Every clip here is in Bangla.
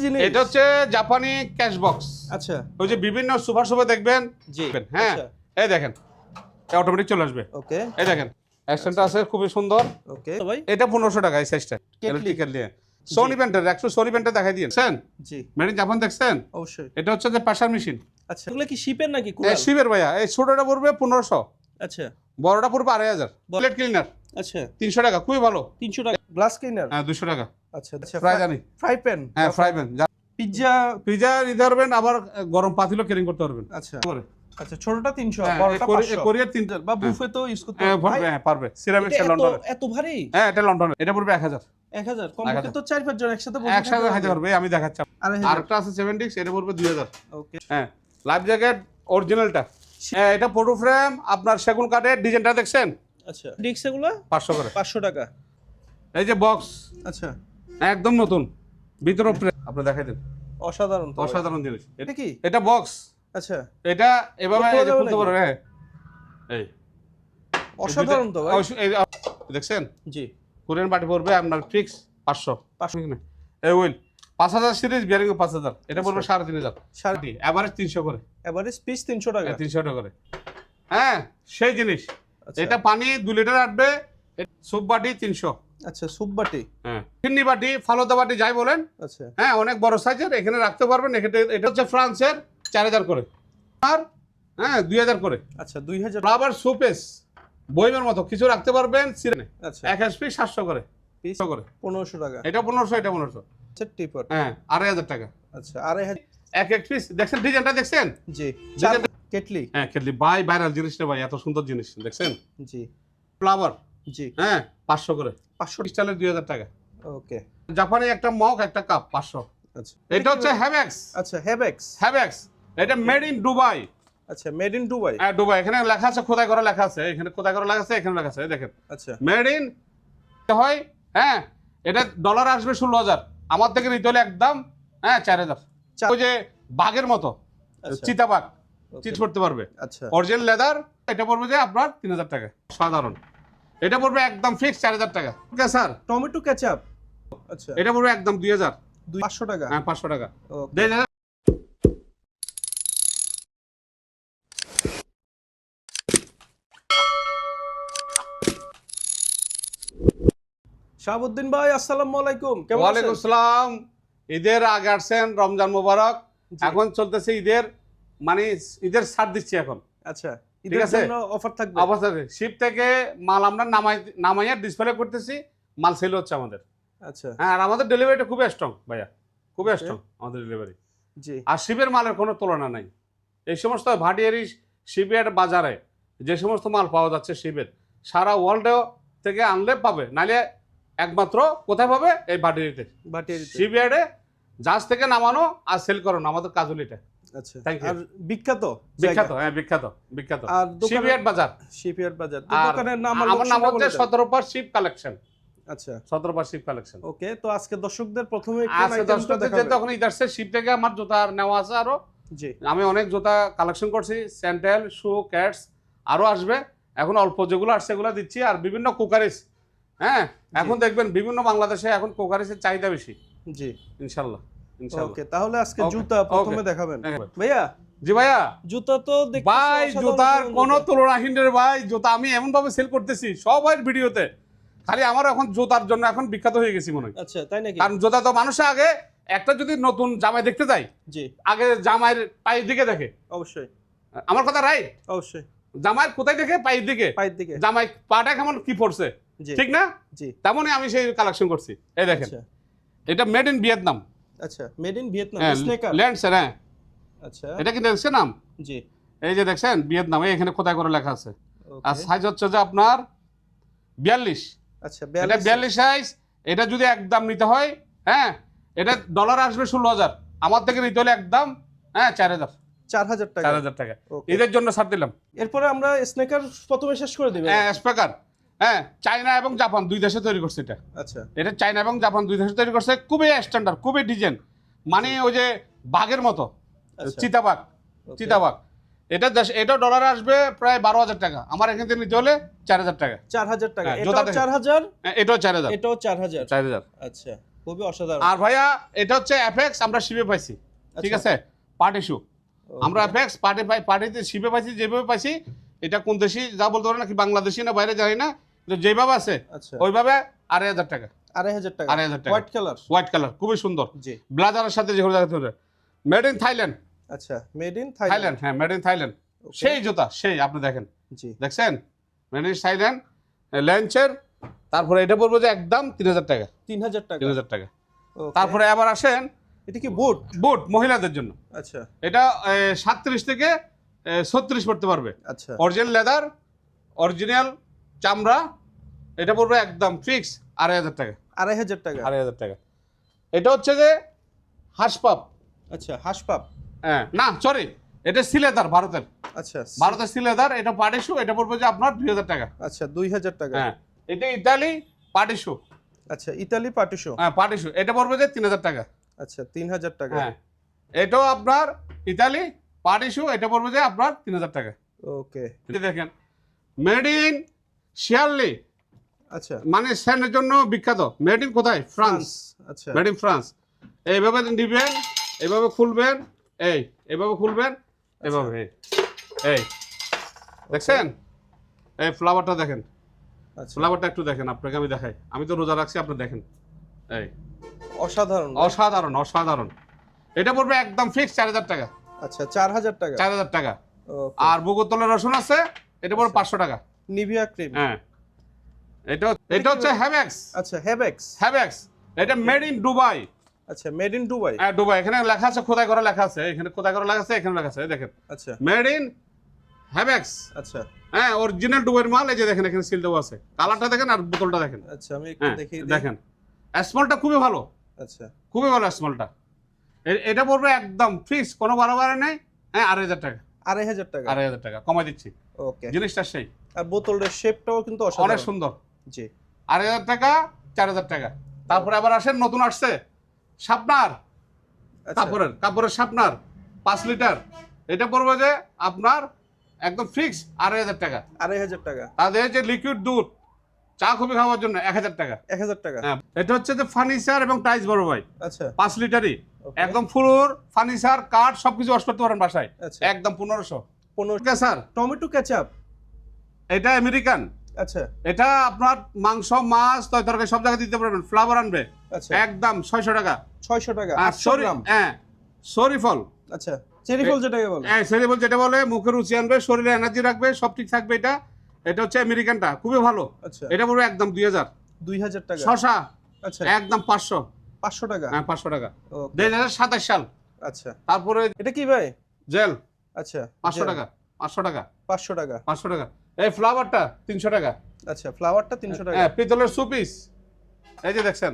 জিনিস? এটা হচ্ছে জাপানি ক্যাশ বক্স। আচ্ছা, ওই যে বিভিন্ন সুপার শপে দেখবেন। জি। হ্যাঁ, আচ্ছা, এই দেখেন অটোমেটিক চলে আসবে। ওকে এই দেখেন এক্সটেনটা আছে খুবই সুন্দর। ওকে তো ভাই, এটা 1500 টাকা এই সাইজটা। কেটলি। ইলেকট্রিক্যাল দিয়ে সোনি ব্যান্ডের একটু সোনি ব্যান্ডে দেখাই দিয়েছেন। জি মেড ইন জাপান দেখছেন? অবশ্যই। এটা হচ্ছে যে প্রেসার মেশিন। আচ্ছা, এগুলো কি শিপের নাকি কুড়াল? শিবের ভাইয়া, এই ছোটটা পড়বে 1500, আচ্ছা বড়টা পড়বে 2500। প্লেট ক্লিনার আচ্ছা, 300 টাকা, খুবই ভালো। 300 টাকা। Glass cleaner? হ্যাঁ 200 টাকা। আচ্ছা আচ্ছা, ফ্রাই জানি। Fry pan? হ্যাঁ ফ্রাই প্যান। পিজ্জা? পিজা নিতে পারবেন, আবার গরম পাতিলও ক্যারি করতে পারবেন। আচ্ছা আচ্ছা, ছোটটা 300, হ্যাঁ, বড়টা 500। কোরিয়ার 3 বা বুফে তো ইউজ করতে হ্যাঁ পারবে। হ্যাঁ পারবে। সিরামিক এটা লন্ডন। এত ভারী? হ্যাঁ এটা লন্ডন, এটা পড়বে 1000। 1000 কমপক্ষে তো 4-5 জন একসাথে বসে একসাথে খাইতে পারবে, আমি দেখাচ্ছি। আরেকটা আছে 7 এটা পড়বে 2000। ওকে হ্যাঁ লাইফ জ্যাকেট অরিজিনালটা। হ্যাঁ এটা ফটো ফ্রেম আপনার সেগুন কাঠের, ডিজাইনটা দেখছেন? আচ্ছা, ডিক্স এগুলো 500 করে। 500 টাকা। এই যে বক্স আচ্ছা, একদম নতুন, ভিতরে আপনি দেখাই দেন। অসাধারণ তো। অসাধারণ জিনিস। এটা কি? এটা বক্স। আচ্ছা, এটা এভাবে খোলা যাবে খুলতে নাকি? পারবে। হ্যাঁ এই অসাধারণ তো ভাই। দেখছেন? জি কোরিয়ান বাটি পড়বে আপনার ফিক্স 500। 500 এই উইল 5000 সিরিজ, বিয়ারিং 5000, এটা পড়বে 3500। সাড়ে এভারেজ 300 করে। এভারেজ পিস 300 টাকা। 300 টাকা করে। হ্যাঁ সেই জিনিস। আচ্ছা। এটা পানি 2 লিটার আটবে। সুপ বাটি 300। আচ্ছা, সুপ বাটি? হ্যাঁ ফিন্নি বাটি, ফালুদা বাটি যাই বলেন। আচ্ছা হ্যাঁ অনেক বড় সাইজের, এখানে রাখতে পারবেন। এটা হচ্ছে ফ্রান্সের 4000 করে, আর হ্যাঁ 2000 করে। আচ্ছা, 2000। ফ্লাওয়ার সুপেস বইমের মতো কিছু রাখতে পারবেন। সিরেনে আচ্ছা, 1 HP 700 করে, পিস 100 করে। 1500 টাকা। এটা 1500, এটা 1500। আচ্ছা, টিপট। হ্যাঁ 2500 টাকা। আচ্ছা, 2500। এক পিস দেখছেন, ডিজাইনটা দেখছেন? জি। ডিজাইন কেটলি? হ্যাঁ খেললি ভাই, ভাইরাল জিনিসটা ভাই, এত সুন্দর জিনিস দেখছেন? জি ফ্লাওয়ার জি। হ্যাঁ 500 করে। 500 স্টাইলের 2000 টাকা। ওকে জাপানি একটা মগ, একটা কাপ 500। আচ্ছা, এটা হচ্ছে হ্যাভেক্স। আচ্ছা, হেভেক্স? হ্যাভেক্স এটা মেড ইন দুবাই। আচ্ছা, মেড ইন দুবাই? হ্যাঁ দুবাই। এখানে লেখা আছে, খোদাই করা লেখা আছে, এখানে খোদাই করা লেখা আছে, এখানে লেখা আছে, এই দেখেন আচ্ছা মেড ইন হয়। হ্যাঁ এটা ডলার আসবে 16000, আমার থেকে নিতে হলে একদম হ্যাঁ 4000। ওই যে বাঘের মতো, আচ্ছা। চিতাবাঘ, Okay. চিট করতে পারবে। আচ্ছা অরিজিনাল লেদার। এটা পড়বে যে আপনার 3000 টাকা সাধারণ। এটা পড়বে একদম ফিক্স 4000 টাকা। Okay sir. Tomato ketchup? আচ্ছা, এটা পড়বে একদম 2000। 500 টাকা? হ্যাঁ 500 টাকা। ওকে। দেন শাহাবুদ্দিন ভাই, আসসালামু আলাইকুম, কেমন ওয়ালাইকুম আছেন? আসসালাম। ঈদের আগে আসছেন, রমজান মোবারক। জি। এখন চলতেছে ঈদের, মানে ঈদের ছাড় দিচ্ছি এখন। আচ্ছা, ঠিক ঈদের আছে। জন্য অফার থাকবে? অবশ্যই শিপ থেকে মাল আমরা নামাইয়া ডিসপ্লে করতেছি, মাল সেল হচ্ছে আমাদের। আচ্ছা হ্যাঁ আর আমাদের ডেলিভারিটা খুবই স্ট্রং ভাইয়া, খুবই স্ট্রং আমাদের ডেলিভারি। জি আর শিপের মালের কোনো তুলনা নাই। এই সমস্ত ভাটিয়ারি শিপের বাজারে যে সমস্ত মাল পাওয়া যাচ্ছে শিপের, সারা ওয়ার্ল্ডে থেকে আনলে পাবে, নাহলে একমাত্র কোথায় পাবে? এই ভাটিয়ারিতে, বাটিয়ারিতে। শিপইয়ার্ডে জাহাজ থেকে নামানো আর সেল করানো আমাদের কাজ হলো এটা। আচ্ছা, Thank you. আর বিখ্যাত বিখ্যাত, জায়গা? হ্যাঁ বিখ্যাত, বিখ্যাত আর দোকানের- শিপইয়ার্ড বাজার। শিপইয়ার্ড বাজার। তো আর দোকানের নাম আর আমার নাম লোকেশনটা হচ্ছে বলে দেন। 17 শিপ কালেকশন। আচ্ছা 17 শিপ কালেকশন। ওকে, তো আজকে দর্শকদের প্রথমে আজকে দর্শকদের যেহেতু এখন ঈদ আসছে, শিপ থেকে আমার জুতা নেওয়া আছে আরো। জি আমি অনেক জুতা কালেকশন করছি, স্যান্ডেল, শু, ক্যাটস আরো আসবে। এখন অল্প যেগুলো আসছে সেগুলো দিচ্ছি। আর বিভিন্ন কুকারিস, হ্যাঁ এখন দেখবেন বিভিন্ন বাংলাদেশে এখন কুকারিসের চাহিদা বেশি। জি ইনশাল্লাহ ইনশাল্লাহ। ওকে, তাহলে আজকে Okay, জুতা প্রথমে okay. দেখাবেন হ্যাঁ। ভাইয়া? জি ভাইয়া। জুতা তো দেখতেছি ভাই অসাধারণ জুতার অসাধারণ কোনো জুতা। তুলনাহীন রে ভাই। জুতা আমি এমন ভাবে সেল করতেছি সবাই ভিডিওতে, খালি আমার এখন জুতার জন্য এখন বিখ্যাত হয়ে গেছি মনে হয়। আচ্ছা, তাই নাকি? কারণ জুতা তো মানুষে আগে একটা যদি নতুন জামাই দেখতে যায়, জি আগে জামাইয়ের পায়ের দিকে দেখে। অবশ্যই আমার কথা রাইট? অবশ্যই। জামাইয়ের কোথায় দেখে? পায়ের দিকে। পায়ের দিকে? জামাই পাটা কেমন কি পড়ছে, জি ঠিক না? জি তেমনই আমি সেই কালেকশন করছি। এই দেখেন আচ্ছা এটা মেড ইন ভিয়েতনাম। আচ্ছা, মেড ইন ভিয়েতনাম হ্যাঁ স্নেকার? ল্যান্ডসের। হ্যাঁ আচ্ছা এটা কি দেখছেন নাম? জি এই যে দেখছেন ভিয়েতনাম, এখানে কোথায় করে লেখা আছে। আর ওকে। সাইজ হচ্ছে যে আপনার 42। আচ্ছা, এটা 42 সাইজ। এটা যদি একদম নিতে হয়, হ্যাঁ এটা ডলার আসবে 16000, আমার থেকে নিতে হলে একদম হ্যাঁ 4000। 4000 টাকা? 4000 টাকা Okay. ঈদের জন্য ছাড় দিলাম। এরপরে আমরা স্নেকার প্রথমে শেষ করে দিবেন? হ্যাঁ স্পিকার। হ্যাঁ চায়না এবং জাপান দুই দেশে তৈরি করছে এটা। আচ্ছা এটা চায়না এবং জাপান দুই দেশে তৈরি করছে, খুবই স্ট্যান্ডার্ড, খুবই ডিজাইন, মানে ওই যে বাঘের মতো, আচ্ছা। চিতাবাঘ, Okay. চিতাবাঘ। এটা ডলার আসবে প্রায় 12000 টাকা, আমার এখান থেকে নিতে হলে 4000 টাকা। 4000 টাকা? হ্যাঁ, এটাও জোতা দেখেন। 4000, এটাও 4000। এটাও 4000? 4000। আচ্ছা, খুবই অসাধারণ। আর ভাইয়া এটা হচ্ছে এফএক্স, আমরা শিবে পাইছি, ঠিক আছে, পার্টি শু। আমরা এফএক্স পার্টিতে শিবে পাইছি, যেভাবে পাইছি, এটা কোন দেশি যা বলতে পারে নাকি বাংলাদেশি না বাইরে জানি না, যেভাবে আছে আচ্ছা ওইভাবে 2500 টাকা। 2500 টাকা। 2500 টাকা। হোয়াইট কালার খুবই সুন্দর, জি। ব্লেজারের সাথে যে মেড ইন থাইল্যান্ড। আচ্ছা, মেড ইন থাইল্যান্ড, হ্যাঁ মেড ইন থাইল্যান্ড। সেই জুতা, সেই আপনি দেখেন, জি দেখছেন, মেড ইন থাইল্যান্ড লেন্সের। তারপরে এটা বলবো যে একদম 3000 টাকা। 3000 টাকা। 3000 টাকা। Okay. তারপরে আবার আসেন, এটা কি বুট? বুট মহিলাদের জন্য। আচ্ছা এটা 37 থেকে 36 পড়তে পারবে। আচ্ছা অরিজিনাল লেদার, অরিজিনাল চামড়া। এটা পড়বে একদম ফিক্স 2500 টাকা। 2500 টাকা। 2500 টাকা। এটা হচ্ছে যে হাঁসপাপ। আচ্ছা হাঁসপাপ। হ্যাঁ না সরি, এটা সিলেদার, ভারতের। আচ্ছা ভারতের সিলেদার। এটা পার্টি শু। এটা পড়বে যে আপনার 2000 টাকা। আচ্ছা 2000 টাকা। হ্যাঁ এটা ইতালি পার্টি শু। আচ্ছা ইতালি পার্টিশো। হ্যাঁ পার্টি শু। এটা পড়বে যে 3000 টাকা। আচ্ছা 3000 টাকা। হ্যাঁ এটাও আপনার ইতালি পার্টি শু। এটা পড়বে যে আপনার 3000 টাকা। ওকে এটা দেখেন, মেড ইন শিয়ারলি, আচ্ছা মানে স্যান্ডের জন্য বিখ্যাত। মেড ইন কোথায়? ফ্রান্স। আচ্ছা মেড ইন ফ্রান্স। এইভাবে নিবেন, এইভাবে খুলবেন, এইভাবে খুলবেন, এইভাবে এই দেখছেন, এই ফ্লাওয়ারটা দেখেন, আচ্ছা ফ্লাওয়ারটা একটু দেখেন, আপনাকে আমি দেখাই। আমি তো রোজা রাখছি, আপনি দেখেন, এই অসাধারণ। অসাধারণ অসাধারণ। এটা পড়বে একদম ফিক্স 4000 টাকা। আচ্ছা 4000 টাকা। 4000 টাকা। ওকে। আর বুগোতলের রসুন আছে, এটা পড়বে 500 টাকা। Nivea cream. হ্যাঁ এটা হচ্ছে হ্যাভেক্স। আচ্ছা হ্যাভেক্স। হ্যাভেক্স এটা মেড ইন দুবাই। আচ্ছা মেড ইন দুবাই। হ্যাঁ দুবাই। এখানে লেখা আছে, খোদাই করা লেখা আছে, এখানে খোদাই করা লেখা আছে, এখানে লেখা আছে, এই দেখেন আচ্ছা মেড ইন হ্যাভেক্স। আচ্ছা হ্যাঁ অরিজিনাল দুবাইয়ের মাল। এই যে দেখেন, এখানে সিল দেওয়া আছে, কালারটা দেখেন আর বোতলটা দেখেন। আচ্ছা আমি একটু হ্যাঁ দেখিয়ে দিই। দেখেন, স্মলটা খুবই ভালো, আচ্ছা খুবই ভালো স্মলটা। এটা পড়বে একদম ফিক্স, কোনো বাড়াবাড়ি নেই। হ্যাঁ 2500 টাকা। 2500 টাকা। 2500 টাকা কমাই দিচ্ছি। ওকে। জিনিসটা সেই আর বোতলের শেপটাও কিন্তু অনেক অসাধারণ। সুন্দর। জি 2500 টাকা, 4000 টাকা। তারপরে আবার আসেন, নতুন আসছে শাপনার, আচ্ছা কাপড়ের শাপনার 5 লিটার। এটা পড়বে যে আপনার একদম ফিক্স 2500 টাকা। 2500 টাকা। তাদের যে লিকুইড দুধ, চা কফি খাওয়ার জন্য 1000 টাকা। 1000 টাকা। হ্যাঁ এটা হচ্ছে যে ফার্নিচার এবং টাইলস বড় ভাই, আচ্ছা 5 লিটারই, Okay. একদম ফুল ফার্নিচার কাঠ সবকিছু ওয়াশ করতে পারেন বাসায়, আচ্ছা একদম 1500। 15 স্যার টমেটো কেচাপ। এটা আমেরিকান। আচ্ছা এটা আপনার মাংস, মাছ, তরকারি সব জায়গায় দিতে পারবেন। ফ্লেভার আনবে আচ্ছা একদম 600 টাকা। 600 টাকা। আর 800 গ্রাম। হ্যাঁ সরি ফল, আচ্ছা চেরি ফল যেটাকে বলে। হ্যাঁ সেরি ফল যেটা বলে, মুখে রুচি আনবে, শরীরে এনার্জি রাখবে, সব ঠিক থাকবে। এটা হচ্ছে আমেরিকানটা, খুবই ভালো। আচ্ছা এটা পড়বে একদম 2000। 2000 টাকা। শশা আচ্ছা একদম 500। 500 টাকা। হ্যাঁ 500 টাকা। ওকে 2027 সাল। আচ্ছা তারপরে এটা কি ভাই? জেল আচ্ছা 500 টাকা। 500 টাকা। 500 টাকা। 500 টাকা। এই ফ্লাওয়ারটা 300 টাকা। আচ্ছা ফ্লাওয়ারটা 300 টাকা। হ্যাঁ পিতলের সুপিস, এই যে দেখছেন,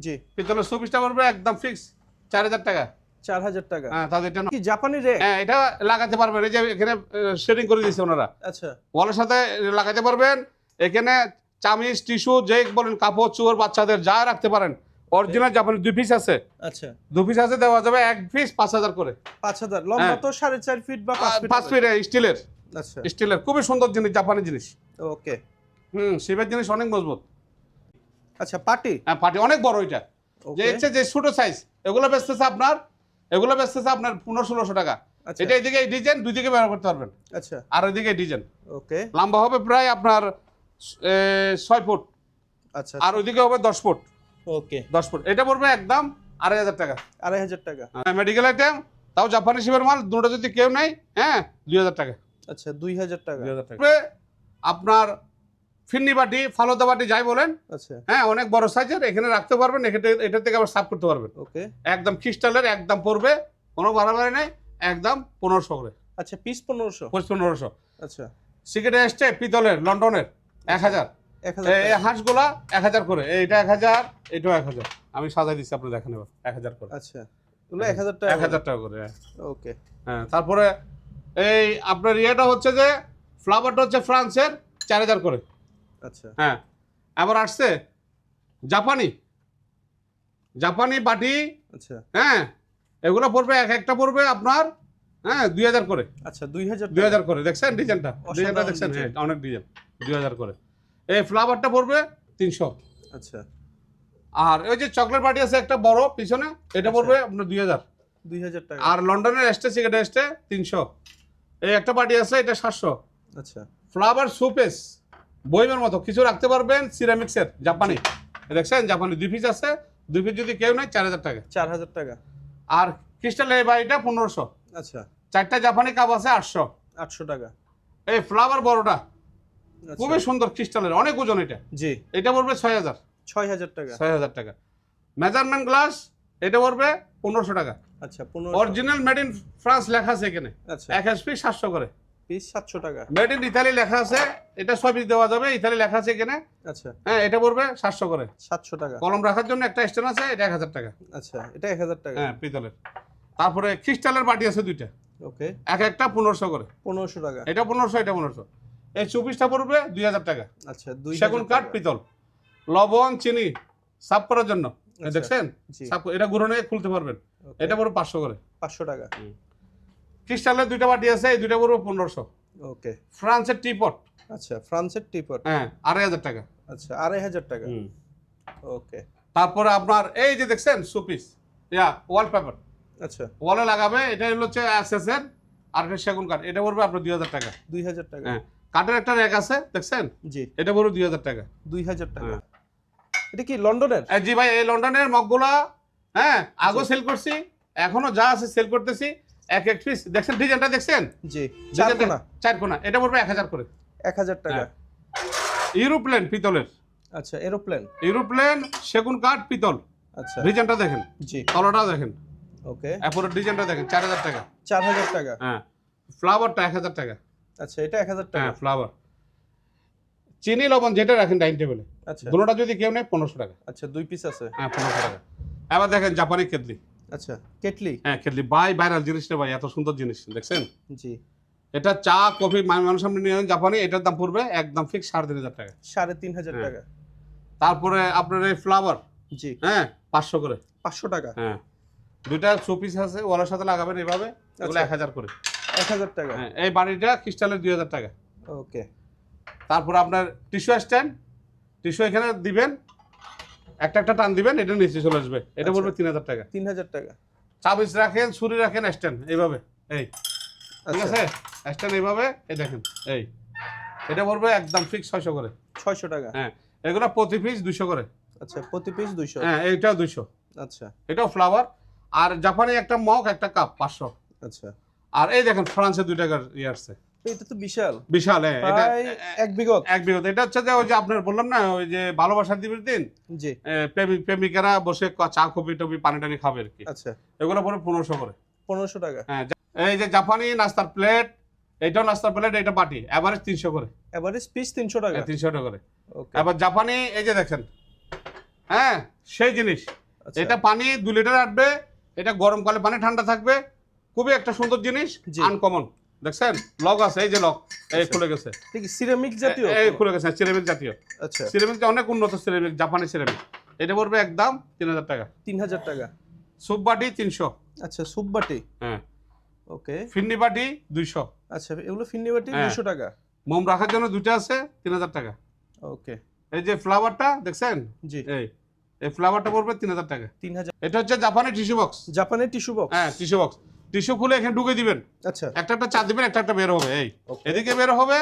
জি পিতলের সুপিসটা পড়বে একদম ফিক্স 4000 টাকা। 4000 টাকা। হ্যাঁ তাদের এটা কি জাপানি রেক? হ্যাঁ এটা লাগাতে পারবেন, এই যে এখানে শেডিং করে দিয়েছে ওনারা, আচ্ছা ওয়ালের সাথে লাগাতে পারবেন। এখানে চামিজ, টিস্যু, যে বলেন, কাপড় চোপড় বাচ্চাদের যা রাখতে পারেন। অরিজিনাল জাপানি 2 পিস আছে, আচ্ছা 2 পিস আছে, দেওয়া যাবে 1 পিস 5000 করে। 5000 লম্বা হ্যাঁ। তো 4.5 ফিট বা 5 ফিট 5 ফিট স্টিলের, আচ্ছা স্টিলের খুবই সুন্দর জিনিস, জাপানি জিনিস। ওকে শিবের জিনিস অনেক মজবুত। আচ্ছা পার্টি। হ্যাঁ পাটি অনেক বড় এটা, যে ওকে হচ্ছে যে ছোট সাইজ, এগুলো বেচতেছে আপনার 1500-1600 টাকা। আচ্ছা এটা এইদিকে এই ডিজাইন, দুই দিকে ব্যবহার করতে পারবেন। আচ্ছা আর ওইদিকে ডিজাইন ওকে লম্বা হবে প্রায় আপনার 6 ফুট, আচ্ছা আর ওইদিকে হবে 10 ফুট। ওকে 10 ফুট। এটা পড়বে একদম 2500 টাকা। 2500 টাকা। মেডিকেল আইটেম, তাও জাপানি শিবের মাল, দুটো যদি কেউ নেই, হ্যাঁ 2000 টাকা। আচ্ছা 2000 টাকা। 2000 টাকা তবে আপনার ফিন্নি বাটি, ফালুদা বাটি যাই বলেন, আচ্ছা হ্যাঁ অনেক বড় সাইজের, এখানে রাখতে পারবেন, এটা থেকে আবার সাফ করতে পারবেন। ওকে একদম ক্রিস্টালের, একদম পড়বে, কোনো বাড়াবাড়ি নেই, একদম 1500 করে। আচ্ছা পিস 1500। 1500। আচ্ছা সিগারেট এসছে পিতলের, লন্ডনের 1000। 1000 এই হাঁসগুলা 1000 করে, এইটা 1000, এটাও 1000। আমি সাজাই দিচ্ছি, আপনি দেখেন এবার 1000 করে। আচ্ছা এগুলো 1000 টাকা। 1000 টাকা করে, হ্যাঁ। ওকে হ্যাঁ তারপরে এই আপনার ইয়েটা হচ্ছে যে ফ্লাওয়ারটা হচ্ছে ফ্রান্সের 4000 করে। আচ্ছা হ্যাঁ আবার আসছে জাপানি বাটি, আচ্ছা হ্যাঁ এগুলো পড়বে, একটা পড়বে আপনার, হ্যাঁ 2000 করে। আচ্ছা 2000 2000 করে। দেখছেন ডিজাইনটা, ডিজাইনটা দেখছেন, হ্যাঁ অনেক ডিজাইন। 2000 করে। এই ফ্লাওয়ারটা পড়বে 300। আচ্ছা আর ওই যে চকলেট বাটি আছে একটা বড় পিছনে, এটা পড়বে আপনার 2000। 2000 টাকা। আর লন্ডনের এস্টে সিগারেট এস্টে 300। এই একটা বাটি আছে, এটা 700। আচ্ছা ফ্লাভার সুপেস বইমের মতো কিছু রাখতে পারবেন, সিরামিক্সের, জাপানি। দেখছেন জাপানি 2 পিস আছে, 2 পিস যদি কেউ নেয় 4000 টাকা। 4000 টাকা। আর ক্রিস্টাল এই বাড়িটা 1500। আচ্ছা 4টা জাপানি কাপ আছে 800। 800 টাকা। এই ফ্লাভার বড়টা আচ্ছা। খুবই সুন্দর, ক্রিস্টালের, অনেক ওজন এটা। জি এটা পড়বে 6000। 6000 টাকা। 6000 টাকা। মেজারমেন্ট গ্লাস এটা পড়বে 1500 টাকা। আচ্ছা 1500। অরিজিনাল মেড ইন ফ্রান্স লেখা আছে এখানে। আচ্ছা 1 পিস 700 করে। পিস 700 টাকা। মেড ইন ইতালি লেখা আছে, এটা 6 পিস দেওয়া যাবে, ইতালি লেখা আছে এখানে। আচ্ছা হ্যাঁ, এটা পড়বে 700 করে। 700 টাকা। কলম রাখার জন্য একটা স্ট্যান্ড আছে, এটা 1000 টাকা। আচ্ছা এটা 1000 টাকা। হ্যাঁ, পিতলের। তারপরে ক্রিস্টালের বাটি আছে 2টা, ওকে এক একটা 1500 করে। 1500 টাকা। এটা 1500, এটা 1500। এই চব্বিশটা পড়বে 2000 টাকা। আচ্ছা 2000 সেগুন কাঠ, পিতল। লবণ, চিনি সাফ করার জন্য, আচ্ছা, দেখছেন জি। এটা গুঁড়ো নিয়ে খুলতে পারবেন। Okay, এটা পড়বে 500 করে। 500 টাকা। ক্রিস্টালের 2টা বাটি আছে, এই 2টা পড়বে 1500। ওকে ফ্রান্সের টিপট, আচ্ছা ফ্রান্সের টিপট। হ্যাঁ 2500 টাকা। আচ্ছা 2500 টাকা। ওকে তারপরে আপনার এই যে দেখছেন শোপিস, ওয়ালপেপার আচ্ছা ওয়ালে লাগাবে, এটা হচ্ছে এসএসএর, আর একটা সেগুন কাঠ, এটা পড়বে আপনার 2000 টাকা। 2000 টাকা। হ্যাঁ, কাঠের একটা র্যাক আছে দেখছেন, জি এটা পড়বে 2000 টাকা। 2000 টাকা। হ্যাঁ। এটা কি লন্ডনের? জি ভাই, এই লন্ডনের মগগুলা, হ্যাঁ আগেও সেল করছি, এখনো যা আছে সেল করতেছি। এক পিস দেখছেন, ডিজাইনটা দেখছেন, জি 4 কোণা। 4 কোণা, এটা পড়বে 1000 করে। 1000 টাকা। হ্যাঁ। ইউরোপ্লেন পিতলের, আচ্ছা এরোপ্লেন। ইউরোপ্লেন সেগুন কাঠ পিতল, আচ্ছা ডিজাইনটা দেখেন, জি তলাটা দেখেন, ওকে এরপরে ডিজাইনটা দেখেন, 4000 টাকা। 4000 টাকা। হ্যাঁ, ফ্লাওয়ারটা 1000 টাকা। আচ্ছা এটা 1000 টাকা। হ্যাঁ, ফ্লাওয়ার। চিনি লবণ যেটা রাখেন ডাইনিং টেবিলে, আচ্ছা দুটোটা যদি কেউ নেয় 1500 টাকা। আচ্ছা 2 পিস আছে। হ্যাঁ, 1500 টাকা। এবার দেখেন জাপানি কেটলি। আচ্ছা কেটলি। হ্যাঁ, কেটলি ভাইরাল জিনিসটা ভাই, এত সুন্দর জিনিস দেখছেন। জি এটা চা কফি মানুষ সামনে নিয়ে জাপানি, এটার দাম পড়বে একদম ফিক্স 3500 টাকা। 3500 হ্যাঁ। টাকা। তারপরে আপনার এই ফ্লাওয়ার, জি হ্যাঁ 500 করে। 500 টাকা। হ্যাঁ, 2টা শোপিস আছে, ওয়ালের সাথে লাগাবেন এইভাবে, এগুলো আচ্ছা। 1000 করে। 1000 টাকা। হ্যাঁ, এই বাড়িটা ক্রিস্টালের 2000 টাকা। ওকে তারপরে আপনার টিস্যু স্ট্যান্ড, টিস্যু এখানে দিবেন, একটা একটা টান দিবেন, এটা নিচে চলে আসবে, এটা আচ্ছা। পড়বে 3000 টাকা। 3000 টাকা। চাবিজ রাখেন, ছুরি রাখেন, স্ট্যান্ড এইভাবে, এই ঠিক আচ্ছা আছে, স্ট্যান্ড এইভাবে, এই দেখেন, এই এটা পড়বে একদম ফিক্স 600 করে। 600 টাকা। হ্যাঁ, এগুলো প্রতি পিস 200 করে। আচ্ছা প্রতি পিস 200। হ্যাঁ, এইটাও 200। আচ্ছা এটাও ফ্লাওয়ার। আর জাপানি একটা মগ, একটা কাপ 500। আচ্ছা আর এই দেখেন ফ্রান্সে 2 টাকার ইয়ে আসছে, এটা তো বিশাল, বিশাল। হ্যাঁ, এটা প্রায় 1 বিঘত। এক বিঘত। এটা হচ্ছে যে ওই যে আপনার বললাম না, ওই যে ভালোবাসার দিবস দিন, জি প্রেমিকেরা বসে চা কফি টফি পানি টানি খাবে আর কি। আচ্ছা এগুলো পরে 1500 করে। 1500 টাকা। হ্যাঁ, এই যে জাপানি নাস্তার প্লেট, এইটাও নাস্তার প্লেট, এটা বাটি, এভারেজ 300 করে। এভারেজ পিস 300 টাকা। 300 টাকা করে। ওকে এবার জাপানি এই যে দেখেন, হ্যাঁ সেই জিনিস, আচ্ছা এটা পানি 2 লিটার আসবে, এটা গরমকালে পানি ঠান্ডা থাকবে, খুবই একটা সুন্দর জিনিস, জি। আনকমন। দেখছেন লক আছে, এই যে লক, এই আচ্ছা। খুলে গেছে, ঠিক সিরামিক জাতীয়। এই খুলে গেছে, সিরামিক জাতীয়। আচ্ছা সিরামিকটা অনেক উন্নত সিরামিক, জাপানি সিরামিক। এটা পড়বে একদম 3000 টাকা। 3000 টাকা। সুপ বাটি 300। আচ্ছা সুপ বাটি। হ্যাঁ, ওকে ফিন্নি বাটি 200। আচ্ছা এগুলো ফিন্নি বাটি হ্যাঁ। 200 টাকা। মোম রাখার জন্য 2টা আছে, 3000 টাকা। ওকে এই যে ফ্লাওয়ারটা দেখছেন, জি এই ফ্লাওয়ারটা পড়বে 3000 টাকা। 3000। এটা হচ্ছে জাপানি টিস্যু বক্স। জাপানের টিস্যু বক্স। হ্যাঁ, টিস্যু বক্স, টিস্যু খুলে এখানে ঢুকে দিবেন, আচ্ছা একটা একটা চা দিবেন, একটা একটা বের হবে, এই Okay. এদিকে বের হবে,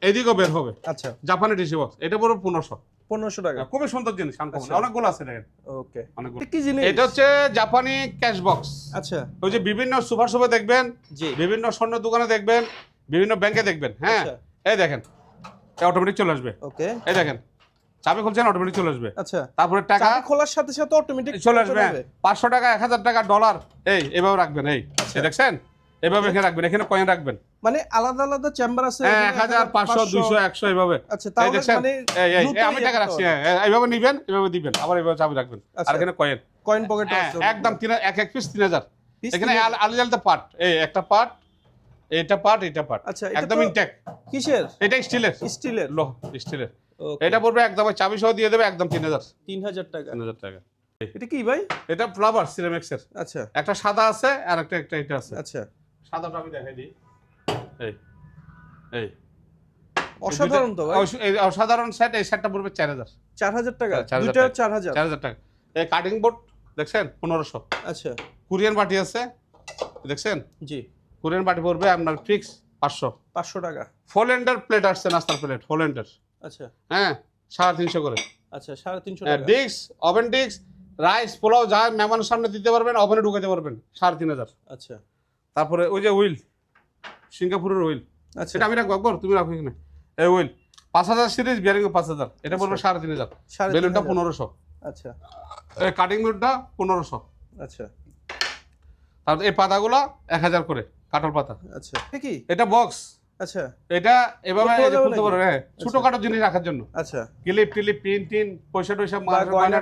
এদিকেও বের হবে। আচ্ছা জাপানি টিস্যু বক্স, এটা পড়বে 1500। 1500 টাকা। খুবই সুন্দর জিনিস, আনকমন, আচ্ছা। অনেকগুলো আছে দেখেন, ওকে অনেকগুলো। এটা কি জিনিস? এটা হচ্ছে জাপানি ক্যাশ বক্স। আচ্ছা ওই যে বিভিন্ন সুপার শপে দেখবেন, জি বিভিন্ন স্বর্ণ দোকানে দেখবেন, বিভিন্ন ব্যাংকে দেখবেন, হ্যাঁ আচ্ছা। এই দেখেন, অটোমেটিক চলে আসবে, ওকে এই দেখেন চাবি খুলছেন অটোমেটিক চলে আসবে। আচ্ছা তারপরে টাকা চাবি খোলার সাথে সাথে অটোমেটিক চলে আসবে, 500 টাকা, 1000 টাকা, ডলার, এই এভাবে রাখবেন, এই এই দেখছেন, এভাবে এখানে রাখবেন, এখানে কয়েন রাখবেন। মানে আলাদা আলাদা চেম্বার আছে। হ্যাঁ, এখানে 1000, 500, 200, 100 এভাবে। আচ্ছা এই তাহলে দেখছেন, মানে এই দ্রুত আমি টাকা ইয়ে রাখছি, করতে হবে। হ্যাঁ এইভাবে নিবেন, এভাবে দিবেন, আবার এভাবে চাবি রাখবেন। আর আচ্ছা। এখানে কয়েন, কয়েন পকেট হ্যাঁ আছে একদম এক পিস 3000। Piece এখানে 3000 আলাদা আলাদা পার্ট, এই একটা পার্ট, এটা পার্ট, এটা পার্ট, আচ্ছা এটা একদম তো ইনটেক্ট। কিসের? এটা স্টিলের, স্টিলের। লোহ স্টিলের। ওকে, এটা পড়বে একদম চাবি সহ দিয়ে দেবে, একদম 3000। 3000 টাকা। 3000 টাকা। এটা কি ভাই? এটা ফ্লাভার সিরামিক্সের, আচ্ছা একটা সাদা আছে আর একটা এটা আছে। আচ্ছা সাদাটা আমি দেখাই দিই, এই এই অসাধারণ তো ভাই। এই অসাধারণ সেট, এই সেটটা পড়বে 4000। 4000 টাকা, 4000 দুইটা টাকা। 4000। 4000 টাকা। এই কাটিং বোর্ড দেখছেন 1500। আচ্ছা কোরিয়ান বাটি আছে দেখছেন, জি, কোরিয়ান বাটি পড়বে আপনার ফিক্স 500। 500 টাকা। ফোল্ডের প্লেট আসছে, নাস্তার প্লেট ফোল্ডের, আচ্ছা হ্যাঁ 350 করে। আচ্ছা 350 হ্যাঁ, টাকা। ডিক্স, ওভেন ডিক্স, রাইস পোলাও যা মেহমানের সামনে দিতে পারবেন, ওভেনে ঢুকাতে পারবেন 3500। আচ্ছা তারপরে ওই যে হুইল, সিঙ্গাপুরের হুইল, আচ্ছা সেটা আমি রাখবো একবার, তুমি রাখো কিনা। এই হুইল 5000 সিরিজ, বিয়ারিং 5000, এটা পড়বে 3500। 3500 বেলুনটা 1500, আচ্ছা এই কাটিং বোর্ডটা 1500। আচ্ছা তারপর এই পাতাগুলো 1000 করে, কাঠল পাতা। আচ্ছা কি এটা বক্স, আচ্ছা এটা এভাবে খুলতে যাবে খুলতে নাকি? পারবে, হ্যাঁ ছোটখাটো জিনিস রাখার জন্য, আচ্ছা ক্লিপ টিলিপ, পিন টিন, পয়সা টয়সা, বা গয়না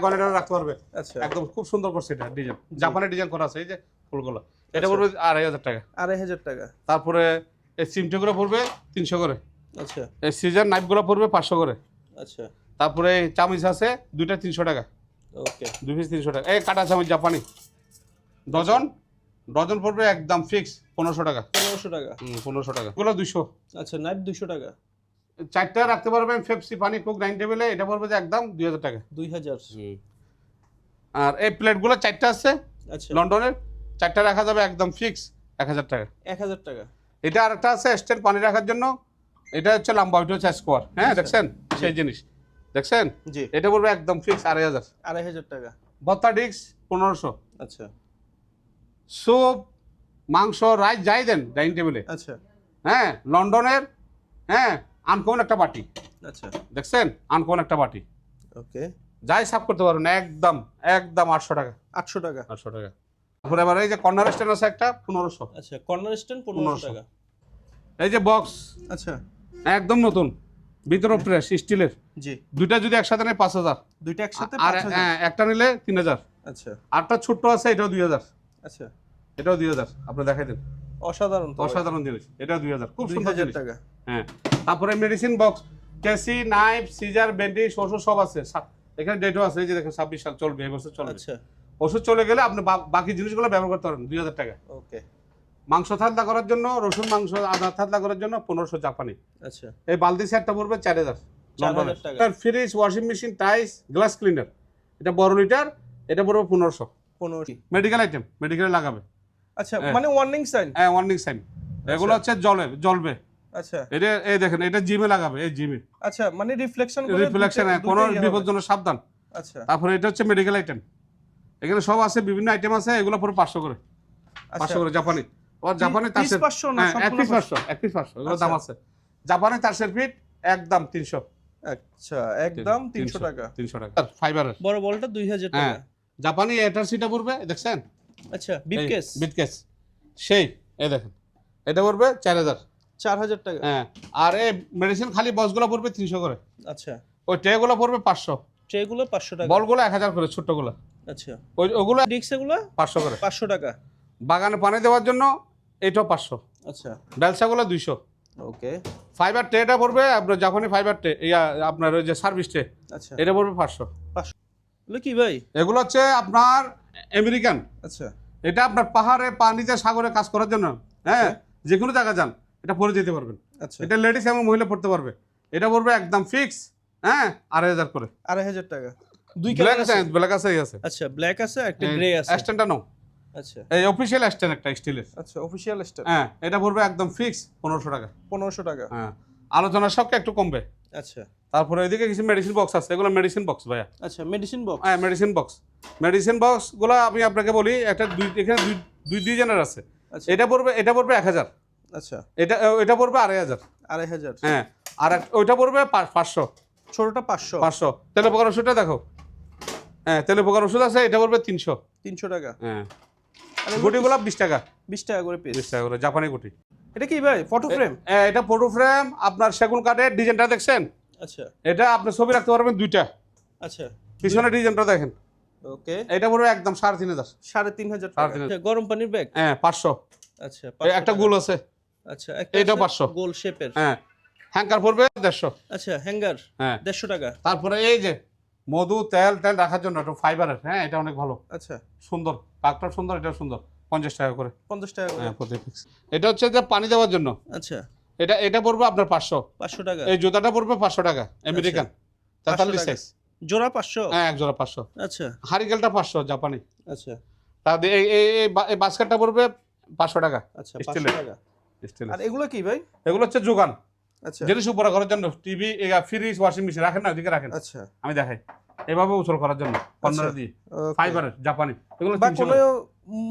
গয়না রাখতে পারবে। আচ্ছা একদম খুব সুন্দর করছে এটা ডিজাইন, জাপানের ডিজাইন করা আছে এই যে ফুলগুলো। এটা পড়বে 2500 টাকা। 2500 টাকা। তারপরে এই চিমটেগুলো পড়বে 300 করে। আচ্ছা এই সিজার নাইফগুলো পড়বে 500 করে। আচ্ছা তারপরে এই চামচ আছে দুইটা 300 টাকা, ওকে 2 পিস 300 টাকা। এই কাটা চামচ জাপানি ডজন, ডজন পড়বে একদম ফিক্স 1500 টাকা। 1500 টাকা। 1500 টাকা। এগুলো 200। আচ্ছা নাইফ 200 টাকা। চারটা রাখতে পারবেন পেপসি, পানি, কোক, ডাইনিং টেবিলে, এটা পড়বে যে একদম 2000 টাকা। 2000। আর এই প্লেটগুলো চারটা আছে আচ্ছা লন্ডনের, চারটা রাখা যাবে একদম ফিক্স 1000 টাকা। 1000 টাকা। এটা আরেকটা আছে স্ট্যান্ড পানি রাখার জন্য, এটা হচ্ছে লম্বা, ওইটা হচ্ছে স্কোয়ার, হ্যাঁ দেখছেন সেই জিনিস দেখছেন, জি এটা পড়বে একদম ফিক্স 2500। 2500 টাকা। ভর্তা ডিক্স 1500। আচ্ছা স্যুপ, মাংস, রাইস যাই দেন ডাইনিং টেবিলে, আচ্ছা হ্যাঁ লন্ডনের, হ্যাঁ আনকমন একটা বাটি আচ্ছা দেখছেন, আনকমন একটা বাটি, ওকে যাই সাফ করতে পারবেন একদম একদম 800 টাকা। 800 টাকা। 800 টাকা। তারপরে এবার এই যে কর্নার স্ট্যান্ড আছে একটা 1500। আচ্ছা কর্নার স্ট্যান্ড 1500 টাকা। এই যে বক্স আচ্ছা একদম নতুন, ভিতরে ফ্রেশ স্টিলের, জি দুইটা যদি একসাথে নেয় 5000, দুইটা একসাথে আর 5000। হ্যাঁ একটা নিলে 3000। আচ্ছা আরটা ছোট্ট আছে, এটাও 2000, আচ্ছা এটাও 2000। আপনি দেখাই দেন, অসাধারণ তো। অসাধারণ জিনিস, এটাও 2000, খুব সুন্দর 2000 জিনিস। টাকা। হ্যাঁ তারপরে মেডিসিন বক্স, কেসি, নাইফ, সিজার, ব্যান্ডেজ, ওষুধ সব আছে। এখানে ডেটও আছে, এই যে দেখেন 26 সাল চলবে, এই বছর চলবে। আচ্ছা ওষুধ চলে গেলে আপনি বাকি জিনিসগুলো ব্যবহার করতে পারেন 2000 টাকা। ওকে মাংস থাদলা করার জন্য, রসুন মাংস, আদা থাদলা করার জন্য 1500 জাপানি। আচ্ছা এই বালতি সেটটা পড়বে 4000 লন্ডনের। টাকা। Fridge, washing machine, tiles, glass cleaner, এটা বড় লিটার, এটা পড়বে 1500। 15। মেডিকেল আইটেম, মেডিকেলে লাগাবে, আচ্ছা হ্যাঁ। মানে ওয়ার্নিং সাইন। হ্যাঁ ওয়ার্নিং সাইন। এগুলো হচ্ছে জ্বলবে। আচ্ছা এটা এই দেখেন, এটা জিমে লাগাবে, এই জিমে আচ্ছা মানে রিফ্লেকশন করে রিফ্লেকশন, কোনো বিপজ্জনক সাবধান। আচ্ছা তারপরে এটা হচ্ছে মেডিকেল আইটেম, এখানে সব আছে, বিভিন্ন আইটেম আছে, এগুলো পরে 500 করে। 500 করে জাপানি। আর জাপানি তার পিস 500 না হ্যাঁ, এক সবগুলো পিস 500, এক পিস 500, এগুলো দাম আছে। জাপানি তারশের ফিট একদম 300। আচ্ছা একদম 300 টাকা। 300 টাকা। ফাইবারের বড় বলটা 2000 হ্যাঁ, টাকা। জাপানি এটার সিটা পড়বে দেখছেন, আচ্ছা বিপকেস বিটকেস সেই, এই দেখেন এটা পড়বে 4000। 4000 টাকা। হ্যাঁ আর এই মেডিসিন খালি বক্সগুলো পড়বে 300 করে। আচ্ছা ওই ট্রেগুলো পড়বে 500, ট্রেগুলো 500 টাকা। বলগুলো 1000 করে, ছোট্টগুলো আচ্ছা ওগুলো ডিক্স এগুলো 500 করে। 500 টাকা। বাগানে পানি দেওয়ার জন্য এটাও 500। আচ্ছা বেলসাগুলো 200। ওকে ফাইবার ট্রেটা পড়বে আপনার জাপানি ফাইবার ট্রে, ইয়া আপনার ওই যে সার্ভিস ট্রে, আচ্ছা এটা পড়বে 500। এগুলো কি ভাই? এগুলো হচ্ছে আপনার আমেরিকান, আচ্ছা এটা আপনার পাহাড়ে, পানিতে, সাগরে কাজ করার জন্য, হ্যাঁ যে কোনো জায়গা যান এটা পরে যেতে পারবেন। আচ্ছা এটা লেডিস এবং মহিলা পড়তে পারবে। এটা পড়বে একদম ফিক্স, হ্যাঁ 2500 করে। 2500 টাকা। দুই ব্ল্যাক কালার আছে, আছে। ব্ল্যাক আছে, এই আছে। আচ্ছা ব্ল্যাক আছে একটা গ্রে আছে। স্ট্যান্ডটা নাও, আচ্ছা এই অফিশিয়াল স্ট্যান্ড একটা স্টিলের, আচ্ছা অফিশিয়াল স্টার হ্যাঁ এটা পড়বে একদম ফিক্স 1500 টাকা। 1500 টাকা। হ্যাঁ আলোচনার সবকে একটু কমবে। আচ্ছা তারপরে এদিকে কিছু মেডিসিন বক্স আছে, এগুলো মেডিসিন বক্স ভাইয়া। আচ্ছা মেডিসিন বক্স। হ্যাঁ মেডিসিন বক্স, মেডিসিন বক্সগুলো আমি আপনাকে বলি, একটা এখানে দুই ডিজাইনের আছে। আচ্ছা এটা পড়বে 1000, আচ্ছা এটা পড়বে 2500। 2500। হ্যাঁ আর ওইটা পড়বে 500। ছোটটা 500। 500 তেলে পোকার ওষুধটা দেখো, হ্যাঁ তেলে পোকার ওষুধ আছে, এটা পড়বে 300। 300 টাকা। হ্যাঁ গুটিগুলো 20 টাকা। 20 টাকা করে পিস। 20 টাকা করে জাপানি গুটি। এটা কি ভাই ফটো ফ্রেম? এটা ফটো ফ্রেম, আপনার সেগুন কাঠের, ডিজাইনটা দেখছেন, আচ্ছা এটা আপনি ছবি রাখতে পারবেন দুইটা। আচ্ছা পিছনে ডিজাইনটা দেখেন, ওকে এটা পড়বে একদম 3500। 3500 টাকা। 3500 আচ্ছা, গরম পানির ব্যাগ। হ্যাঁ 500। আচ্ছা এই একটা গোল আছে, আচ্ছা এইটা আছে 500। গোল শেপের। হ্যাঁ হ্যাঙ্গার পড়বে 150। আচ্ছা হ্যাঙ্গার হ্যাঁ 150 টাকা। তারপরে এই যে মধু, তেল রাখার জন্য একটা ফাইবারের, হ্যাঁ এটা অনেক ভালো, আচ্ছা সুন্দর, কাকটা সুন্দর, এটা সুন্দর, 50 টাকা করে। 50 টাকা করে। হ্যাঁ প্রতি পিস। এটা হচ্ছে যে পানি দেওয়ার জন্য, আচ্ছা এটা এটা পড়বে আপনার 500। 500 টাকা। এই জুতাটা পড়বে 500 টাকা আমেরিকান 43 টাকা। সাইজ। জোড়া 500? হ্যাঁ এক জোড়া 500। আচ্ছা হারিকেলটা 500 জাপানি। আচ্ছা তাহলে এই এই এই বাস্কেটটা পড়বে 500 টাকা। আচ্ছা, স্টিলের। 500 টাকা। স্টিলের। আর এগুলো কি ভাই? এগুলো হচ্ছে যোগান, আচ্ছা জিনিস উপরে করার জন্য, টিভি, ফ্রিজ, ওয়াশিং মেশিন রাখেন না, ওদিকে রাখেন, আচ্ছা। আমি দেখাই, এভাবে উচল করার জন্য কর্নারে দিয়ে ওকে। ফাইবারের জাপানি। এগুলো বা 300 কোনো করে।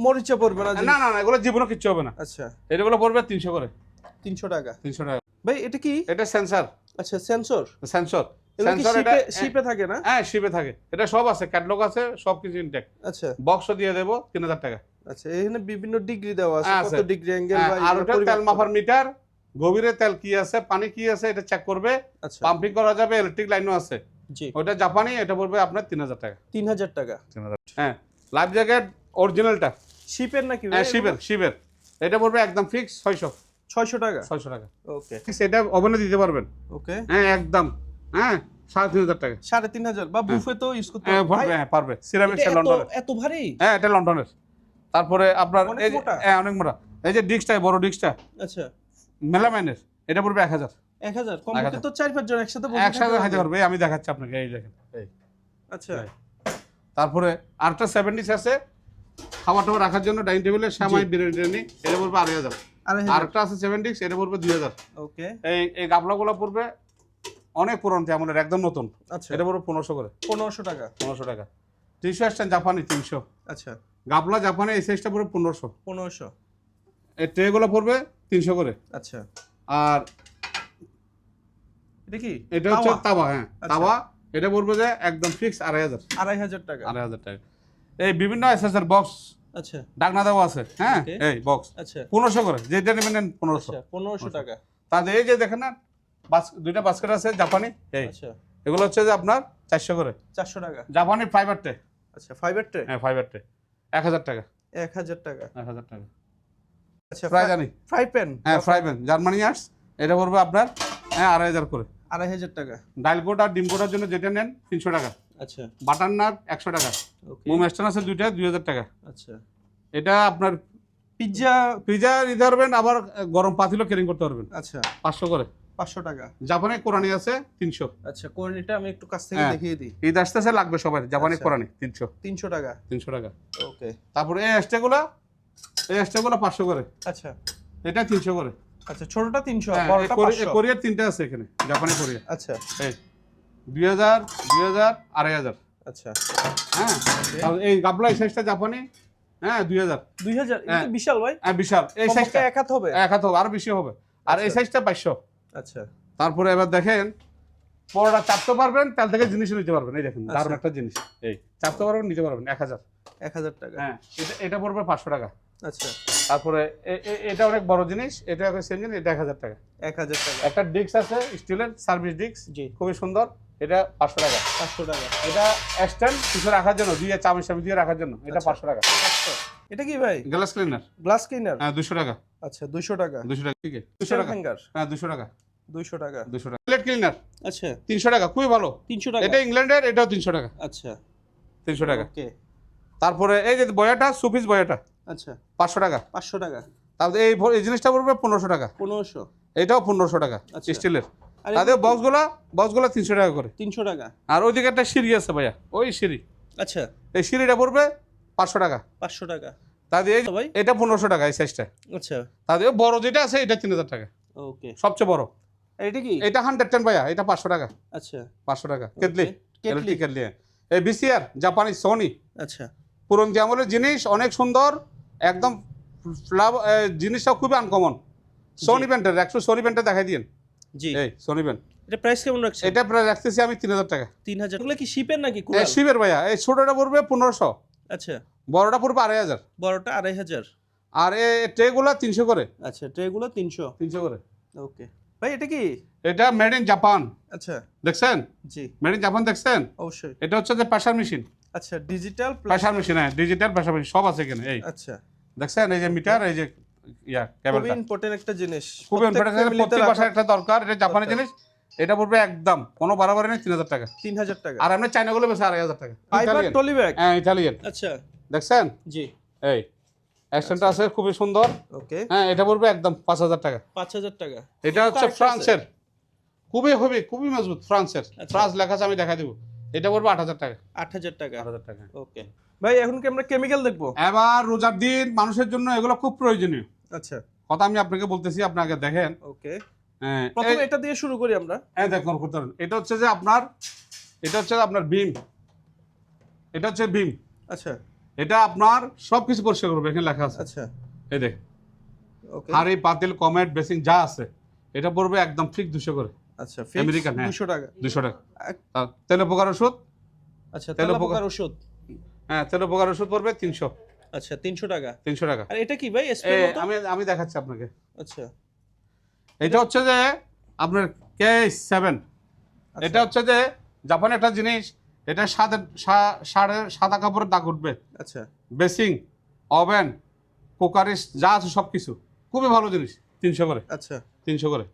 মরিচা পড়বে না? না না না, এগুলো জীবনে কিচ্ছু হবে না, আচ্ছা এগুলো পড়বে 300 করে। 300 টাকা। 300 টাকা। ভাই এটা কি? এটা সেন্সর। আচ্ছা সেন্সর। সেন্সর এগুলো কি সেন্সর এটা শিপে থাকে না? হ্যাঁ শিপে থাকে, এটা সব আছে, ক্যাটালগ আছে, সবকিছু ইনটেক। আচ্ছা বক্সও দিয়ে দেবো 3000 টাকা। আচ্ছা এখানে বিভিন্ন ডিগ্রি দেওয়া আছে, আছে। কত ডিগ্রি অ্যাঙ্গেল বা আর ওটা তেল মাপার মিটার, গভীরে তেল কি আছে, পানি কি আছে, এটা চেক করবে। আচ্ছা পাম্পিং করা যাবে, ইলেকট্রিক লাইনও আছে। জি। ওটা জাপানি, এটা পড়বে আপনার 3000 টাকা। 3000 টাকা। 3000। হ্যাঁ লাইফ জ্যাকেট অরিজিনালটা শিপের নাকি ভাই? হ্যাঁ শিবের এটা পড়বে একদম ফিক্স 600 টাকা। 600 টাকা। ওকে সেটা ওভেনে দিতে পারবেন। ওকে হ্যাঁ একদম, হ্যাঁ 3500 টাকা। 3500 বা বুফে তো ইউজ করতে হ্যাঁ পারবে। হ্যাঁ পারবে। সিরামিক এটা লন্ডনের। এত ভারী? হ্যাঁ এটা লন্ডনের। তারপরে আপনার অনেক এই যে মোটা? হ্যাঁ অনেক মোটা, এই যে ডিস্কটা, বড় ডিস্কটা আচ্ছা মেলামাইনের, এটা পড়বে 1000। 1000 কমপক্ষে 1000 তো 4-5 জন একসাথে বসে একসাথে থাকতে খাইতে পারবে। পারবে, আমি দেখাচ্ছি আপনাকে, এই দেখেন এই। আচ্ছা তারপরে আরেকটা 70 আছে খাবার টাবার রাখার জন্য, ডাইনিং টেবিলে সামাই বিরিয়ানি, এটা পড়বে 2500। আরেকটা আছে 70, এটা পড়বে 2000। ওকে এই এই গাবলাগুলো পড়বে অনেক পুরনো, তেমন একদম নতুন, আচ্ছা এটা পড়বে 1500 করে। 1500 টাকা। 1500 টাকা। টিস্যু স্ট্যান্ড জাপানি 300। আচ্ছা গাবলা জাপানি, এই সাইজটা পড়বে 1500। 1500। এই ট্রেগুলো পড়বে 300 করে। আচ্ছা আর এটা কি? এটা হচ্ছে তাওয়া, হ্যাঁ আচ্ছা। তাওয়া, এটা পড়বে যে একদম ফিক্স 2500। 2500 টাকা। 2500 টাকা। এই বিভিন্ন এসএসআর বক্স আচ্ছা ডাকনা দেওয়া আছে, হ্যাঁ Okay. এই বক্স আচ্ছা 1500 করে, যেটা নেবেন নেন 1500। আচ্ছা 1500 টাকা। তাহলে এই যে দেখেন না, দুইটা বাস্কেট আছে জাপানি, এই আচ্ছা এগুলো হচ্ছে যে আপনার 400 করে। 400 টাকা। জাপানি ফাইবার ট্রে, আচ্ছা ফাইবার ট্রে হ্যাঁ ফাইবার ট্রে 1000 টাকা। 1000 টাকা। 1000 টাকা আচ্ছা প্রায় জানি। Fry pan? হ্যাঁ ফ্রাই প্যান জার্মানি আর্টস, এটা পড়বে আপনার হ্যাঁ 2500 করে। 2500 টাকা। ডাইল কোট আর ডিম কোটার জন্য যেটা নেন 300 টাকা। আচ্ছা বাটার নাট 100 টাকা। ওকে মোম স্ট্যান্ড আছে দুইটা 2000 টাকা। আচ্ছা এটা আপনার পিজ্জা? পিজা নিতে পারবেন, আবার গরম পাতিলও ক্যারিং করতে পারবেন, আচ্ছা 500 করে। 500 টাকা। জাপানি কোরআনি আছে 300। আচ্ছা কোরআনিটা আমি একটু কাছ থেকে হ্যাঁ। দেখিয়ে দিই। ঈদ আসতেছে, লাগবে সবার, জাপানি আচ্ছা। কোরআনি 300। 300 টাকা। 300 টাকা। ওকে তারপরে এই এক্সট্রাগুলো 500 করে, আচ্ছা এটা 300 করে। আচ্ছা ছোটটা 300 হ্যাঁ, বড়টা এই 500। কোরিয়ার 3টা আছে এখানে, জাপানি কোরিয়া, আচ্ছা এই 2000, 2500। আচ্ছা হ্যাঁ আর এই গাবলা এই সাইজটা জাপানি, হ্যাঁ 2000। 2000 এটা হ্যাঁ। তো বিশাল ভাই। হ্যাঁ বিশাল, এই কমপক্ষে সাইজটা এক হাত হবে। এক হাত হবে, আরো বেশি হবে। আর এই আচ্ছা। সাইজটা 500। আচ্ছা তারপরে এবার দেখেন, পরোটা চাপতে পারবেন, তেল থেকে জিনিস নিতে পারবেন, এই দেখেন দারুণ একটা জিনিস, এই চাপতে পারবেন, নিতে পারবেন 1000। 1000 টাকা। হ্যাঁ এটা পড়বে 500 টাকা। আচ্ছা তারপরে এটা অনেক বড় জিনিস, এটা সেম জিনিস, এটা 1000 টাকা। 1000 টাকা। একটা ডিস্ক আছে স্টিলের সার্ভিস ডিস্ক, জি খুবই সুন্দর, এটা 500 টাকা। 500 টাকা। এটা স্ট্যান্ড কিছু রাখার জন্য, দিয়ে চামচ চামচ দিয়ে রাখার জন্য, এটা আচ্ছা। 500 টাকা। 500। এটা কি ভাই? Glass cleaner, glass cleaner? হ্যাঁ 200 টাকা। আচ্ছা 200 টাকা। 200 টাকা, ঠিক আছে 200 শেল টাকা, হ্যাঙ্গার? হ্যাঁ 200 টাকা। 200 টাকা। 200 টাকা। প্লেট ক্লিনার আচ্ছা 300 টাকা, খুবই ভালো। 300 টাকা। এটা ইংল্যান্ডের, এটাও 300 টাকা। আচ্ছা 300 টাকা। ওকে তারপরে এই যে বয়াটা, সুপিস বয়াটা আচ্ছা 500 টাকা। 500 টাকা। তারপরে এই জিনিসটা পড়বে 1500 টাকা। 1500। এটাও 1500 টাকা আচ্ছা। স্টিলের। আর তাদের বক্সগুলো 300 টাকা করে। 300 টাকা। আর ওইদিকে একটা সিঁড়ি আছে ভাইয়া, ওই সিঁড়ি, আচ্ছা এই সিঁড়িটা পড়বে 500 টাকা। 500 টাকা। তাদের এই ভাই এটা 1500 টাকা এই সাইজটা। আচ্ছা তাদের বড় যেটা আছে এটা 3000 টাকা, ওকে। সবচেয়ে বড়। এটা কি? এটা 110 ভাইয়া, এটা 500 টাকা। আচ্ছা 500 টাকা কেটলি, কেটলি। Electric kettle. এই বিসিআর জাপানি সোনি, আচ্ছা পুরন আমলের জিনিস, অনেক সুন্দর, একদম জিনিসটা খুবই আনকমন। সোনি ব্যান্ডের, একটু সোনি ব্যান্ডটা দেখাই দিন। জি এই সোনি ব্যান্ড, এটা প্রাইস কেমন রাখছেন? এটা প্রায় রাখতেছি আমি 3000 টাকা। 3000। এগুলো কি শিপের নাকি এই কুরাল? শিবের ভাইয়া, এই ছোটটা পড়বে 1500, আচ্ছা বড়টা পড়বে 2500। বড়টা 2500। আর এই ট্রেগুলো 300 করে। আচ্ছা ট্রেগুলো 300। 300 করে। ওকে ভাই এটা কি? এটা মেড ইন জাপান, আচ্ছা দেখছেন? জি মেড ইন জাপান দেখছেন? অবশ্যই। এটা হচ্ছে যে প্রেসার মেশিন, আচ্ছা ডিজিটাল প্রেসার মেশিন, হ্যাঁ ডিজিটাল প্রেসার মেশিন সব আছে এখানে। এই আচ্ছা দেখছেন, এই যে মিটার, এই যে খুবই কেবলটা, ইম্পর্টেন্ট একটা জিনিস। খুবই ইম্পর্টেন্ট, প্রত্যেক বাসায় একটা দরকার, এটা জাপানি দরকার। জিনিস। এটা পড়বে একদম কোনো বাড়াবাড়ি নেই, 3000 টাকা। 3000 টাকা। আর আমরা চাইনাগুলো বেশি 2500 টাকা। Fibre trolley bag? হ্যাঁ ইটালিয়ান, আচ্ছা দেখছেন? জি এই অ্যাকশনটা আছে খুবই সুন্দর। ওকে, হ্যাঁ, এটা পড়বে একদম 5000 টাকা। 5000 টাকা। এটা হচ্ছে আরেকটা আছে? ফ্রান্সের, খুবই মজবুত ফ্রান্সের। আচ্ছা। ফ্রান্স লেখা আছে, আমি দেখাই দেবো। এটা পড়বে 8000 টাকা। 8000 টাকা। 8000 টাকা। ওকে ভাই, এখন কি আমরা কেমিক্যাল দেখবো? এবার রোজার দিন মানুষের জন্য এগুলো খুব প্রয়োজনীয় আচ্ছা, কথা আমি আপনাকে বলতেছি, আপনি আগে দেখেন। ওকে, হ্যাঁ, প্রথমে এটা দিয়ে শুরু করি আমরা। দেখুন করতে পারেন। এটা হচ্ছে যে আপনার বিম। এটা হচ্ছে বিম। আচ্ছা এটা আপনার সবকিছু পরিষ্কার করবে, এখানে লেখা আছে। আচ্ছা, এই দেখ, ওকে, হাড়ি পাতিল কমেট বেসিং যা আছে এটা পড়বে একদম ঠিক 200 করে। আচ্ছা, আমেরিকান, হ্যাঁ। 200 টাকা। 200 টাকা। আর তেল পোকার ওষুধ, আচ্ছা, তেল তেলা পোকা- পোকার ওষুধ। হ্যাঁ, তেল পোকার ওষুধ পড়বে 300 আচ্ছা, 300 টাকা। 300 টাকা। আর এটা কি ভাই, স্প্রে মতো? আমি দেখাচ্ছি আপনাকে। আচ্ছা, এটা হচ্ছে যে আপনার K7। আচ্ছা। এটা হচ্ছে যে জাপানের একটা জিনিস, এটা সাদা কাপড়ের দাগ উঠবে। আচ্ছা, বেসিং, ওভেন, কুকারিস যা আছে সবকিছু খুবই ভালো জিনিস। 300 করে। আচ্ছা, 300 করে।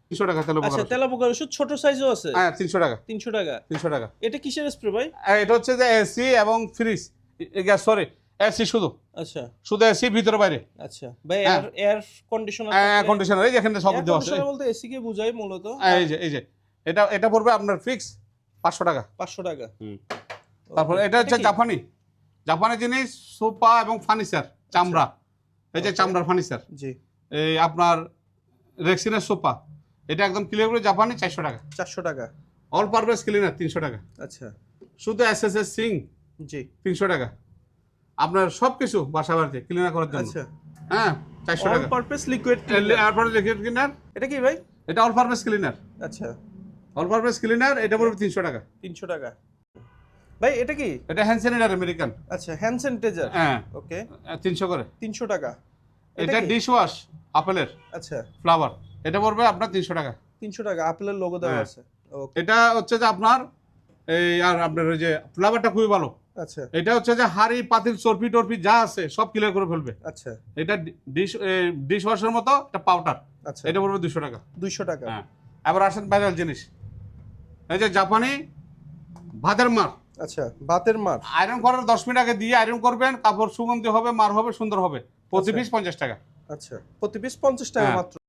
300 টাকা তেল পোকার আচ্ছা, ওষুধ। তেলা পোকার ওষুধ ছোট সাইজও আছে। হ্যাঁ, 300 টাকা। 300 টাকা। 300 টাকা। এটা কিসের স্প্রে ভাই? এটা হচ্ছে যে এসি এবং ফ্রিজ, সরি এসি আচ্ছা শুধু এসি ভিতরে বাইরে। আচ্ছা ভাই, হ্যাঁ। Air conditioner. কন্ডিশনার এই যেখানে সব দেওয়া আছে। বলতে এসি কে বোঝায় মূলত। এই যে এটা পড়বে আপনার ফিক্স 500 টাকা। 500 টাকা। তারপর এটা হচ্ছে জাপানি জিনিস, সোফা এবং ফার্নিচার, চামড়া। এই যে Okay. চামড়ার ফার্নিচার, জি, এই আপনার রেক্সিনের সোফা, এটা একদম ক্লিয়ার করে জাপানি 400 টাকা। 400 টাকা। অল পারপাস ক্লিনার 300 টাকা। আচ্ছা, শুধু এসএসএস সিং জি, 300 টাকা। আপনার সবকিছু বাসা বাড়িতে ক্লিনার করার জন্য, আচ্ছা, হ্যাঁ, 400 অল টাকা। Purpose liquid. তারপরে লিকুইড ক্লিনার, এটা কি ভাই? এটা অল পারপাস ক্লিনার। আচ্ছা, অল পারপাস ক্লিনার এটা পড়বে 300 টাকা। 300 টাকা। ভাই এটা কি? এটা হ্যান্ড স্যানিটাইজার আমেরিকান। আচ্ছা, হ্যান্ড স্যানিটাইজার। হ্যাঁ, ওকে, 300 করে। 300 টাকা। এটা কি? ডিশ ওয়াশ আপেলের আচ্ছা, ফ্লাওয়ার, এটা পড়বে আপনার 300 টাকা। 300 টাকা। আপেলের লোগো দেওয়া হ্যাঁ। আছে। ওকে, এটা হচ্ছে যে আপনার আর আপনার ওই যে ফ্লাওয়ারটা খুবই ভালো। আচ্ছা, এটা হচ্ছে যে হাড়ি পাতিল চর্বি টর্পি যা আছে সব ক্লিয়ার করে ফেলবে। আচ্ছা, এটা ডিশ ওয়াশের মতো একটা পাউডার, আচ্ছা, এটা পড়বে 200 টাকা। 200 টাকা। হ্যাঁ, এবার আসেন ভাইরাল জিনিস, এই যে জাপানি ভাতের মার। আচ্ছা, বাতের মার। আয়রন করার 10 মিনিট আগে দিয়ে আয়রন করবেন, কাপড় সুগন্ধি হবে, মার হবে, সুন্দর হবে। প্রতি আচ্ছা। পিস 50 টাকা। আচ্ছা, প্রতি পিস 50 টাকা হ্যাঁ। মাত্র।